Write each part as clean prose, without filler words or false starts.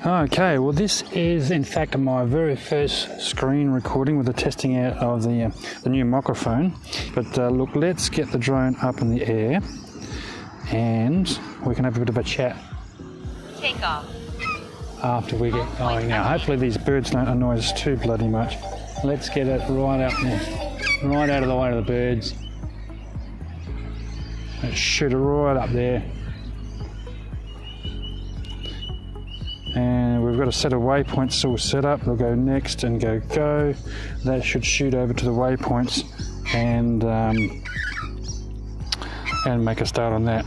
Okay, well this is in fact my very first screen recording with the testing out of the new microphone. But look, let's get the drone up in the air and we can have a bit of a chat. Take off. After we get going now. Hopefully these birds don't annoy us too bloody much. Let's get it right up there, right out of the way of the birds. Let's shoot it right up there. And we've got a set of waypoints all set up. They'll go next and go. That should shoot over to the waypoints and make a start on that.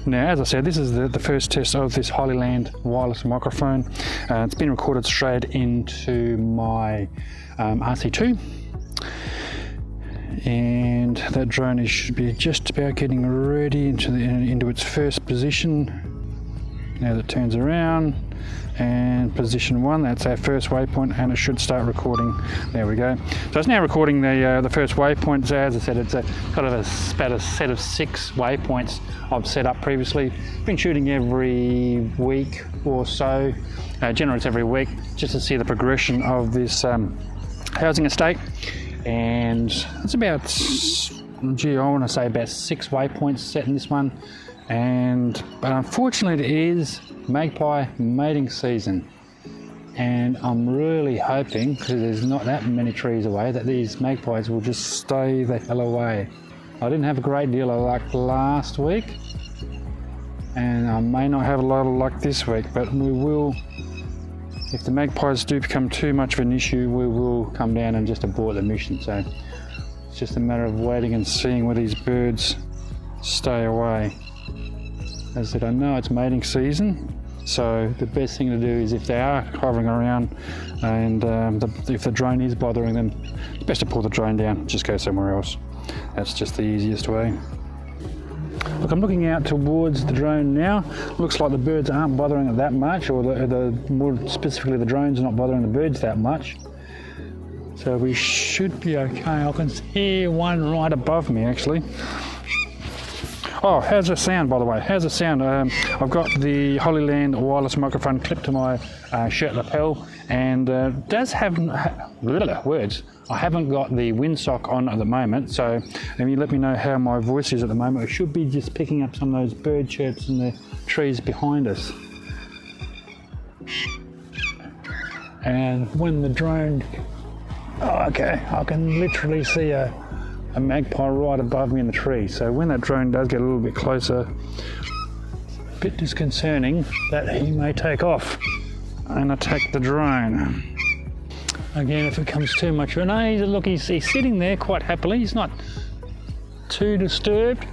Now, as I said, this is the first test of this Holyland wireless microphone. It's been recorded straight into my RC2. And that drone should be just about getting ready into its first position. Now that it turns around, and position 1, that's our first waypoint, and it should start recording. There we go. So it's now recording the first waypoint. As I said, it's about a set of 6 waypoints I've set up previously. Been shooting every week or so. Generally it's every week, just to see the progression of this housing estate. And it's about, I want to say about 6 waypoints set in this one. But unfortunately it is magpie mating season, and I'm really hoping, because there's not that many trees away, that these magpies will just stay the hell away. I didn't have a great deal of luck last week, and I may not have a lot of luck this week, but we will, if the magpies do become too much of an issue, we will come down and just abort the mission. So it's just a matter of waiting and seeing where these birds stay away. As I said, I know it's mating season, so the best thing to do is, if they are hovering around and if the drone is bothering them, it's best to pull the drone down, just go somewhere else. That's just the easiest way. Look, I'm looking out towards the drone now. Looks like the birds aren't bothering it that much, or more specifically the drone's not bothering the birds that much. So we should be okay. I can hear one right above me actually. Oh, how's the sound, by the way? How's the sound? I've got the Holyland wireless microphone clipped to my shirt lapel, and does have words. I haven't got the windsock on at the moment, so let me know how my voice is at the moment. It should be just picking up some of those bird chirps in the trees behind us. And when the drone, okay, I can literally see a magpie right above me in the tree. So when that drone does get a little bit closer, a bit disconcerting that he may take off and attack the drone. Again, if it comes too much, look, he's sitting there quite happily. He's not too disturbed.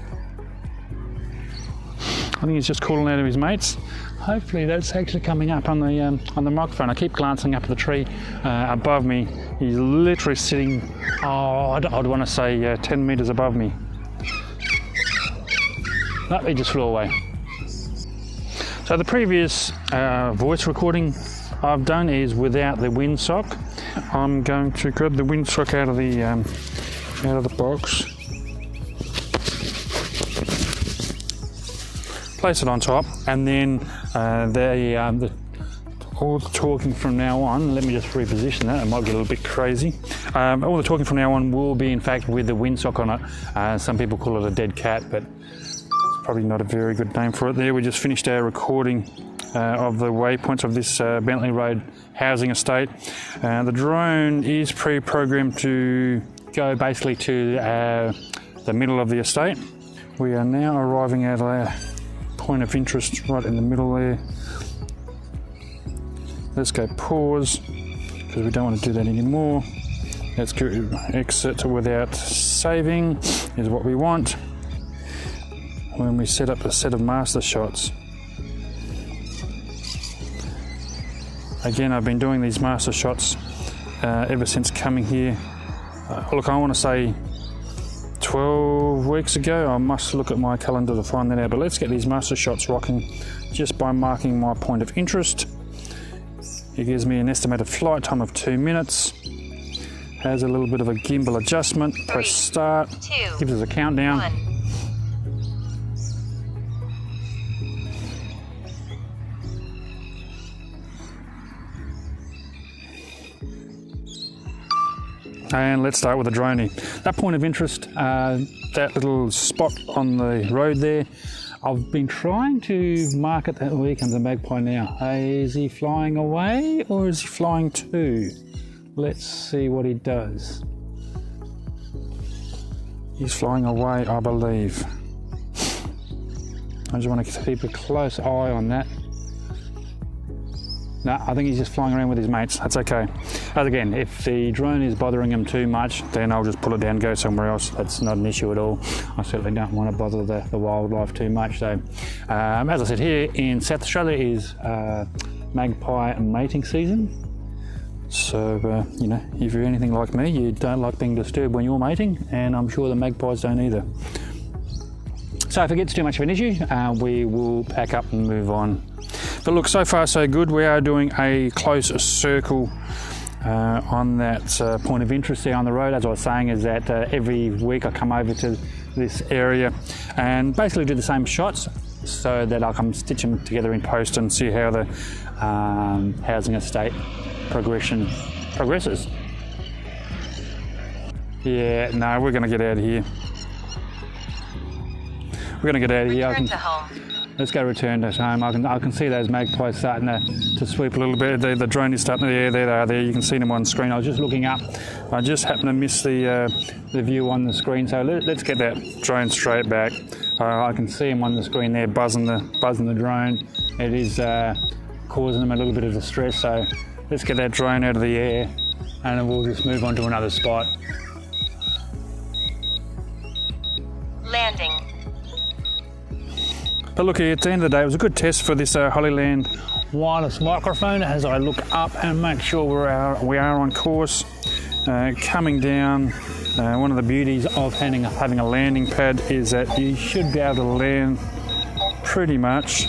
I think he's just calling out of his mates. Hopefully that's actually coming up on the microphone. I keep glancing up at the tree above me. He's literally sitting, I'd want to say 10 metres above me. No, he just flew away. So the previous voice recording I've done is without the windsock. I'm going to grab the windsock out of the box. Place it on top, and then all the talking from now on, let me just reposition that, it might get a little bit crazy. All the talking from now on will be in fact with the windsock on it. Some people call it a dead cat, but it's probably not a very good name for it. There, we just finished our recording of the waypoints of this Bentley Road housing estate. The drone is pre-programmed to go basically to the middle of the estate. We are now arriving at our point of interest right in the middle there. Let's go pause, because we don't want to do that anymore. Let's go exit without saving is what we want when we set up a set of master shots. Again, I've been doing these master shots ever since coming here. Look, I want to say 12 weeks ago. I must look at my calendar to find that out, but let's get these master shots rocking just by marking my point of interest. It gives me an estimated flight time of 2 minutes. Has a little bit of a gimbal adjustment. Press start. 2, gives us a countdown. 1. And let's start with the droney. That point of interest, that little spot on the road there, I've been trying to mark it that way comes a magpie now. Is he flying away or is he flying to? Let's see what he does. He's flying away, I believe. I just want to keep a close eye on that. No, I think he's just flying around with his mates. That's okay. As again, if the drone is bothering him too much, then I'll just pull it down and go somewhere else. That's not an issue at all. I certainly don't want to bother the wildlife too much. So, as I said, here in South Australia is magpie mating season. So, you know, if you're anything like me, you don't like being disturbed when you're mating, and I'm sure the magpies don't either. So if it gets too much of an issue, we will pack up and move on. But look, so far so good. We are doing a close circle on that point of interest there on the road. As I was saying, is that every week I come over to this area and basically do the same shots so that I can stitch them together in post and see how the housing estate progresses. Yeah, no, we're going to get out of here. We're going to get out of here. Return to home. Let's go return to home. I can see those magpies starting to sweep a little bit. The drone is starting to, yeah, there they are there. You can see them on screen. I was just looking up. I just happened to miss the view on the screen. So let's get that drone straight back. I can see them on the screen there, buzzing the drone. It is causing them a little bit of distress. So let's get that drone out of the air and then we'll just move on to another spot. Landing. But look here, at the end of the day, it was a good test for this Hollyland wireless microphone as I look up and make sure we are on course. Coming down, one of the beauties of having a landing pad is that you should be able to land pretty much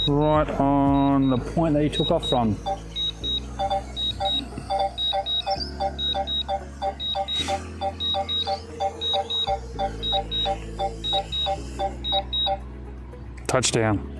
right on the point that you took off from. Touchdown.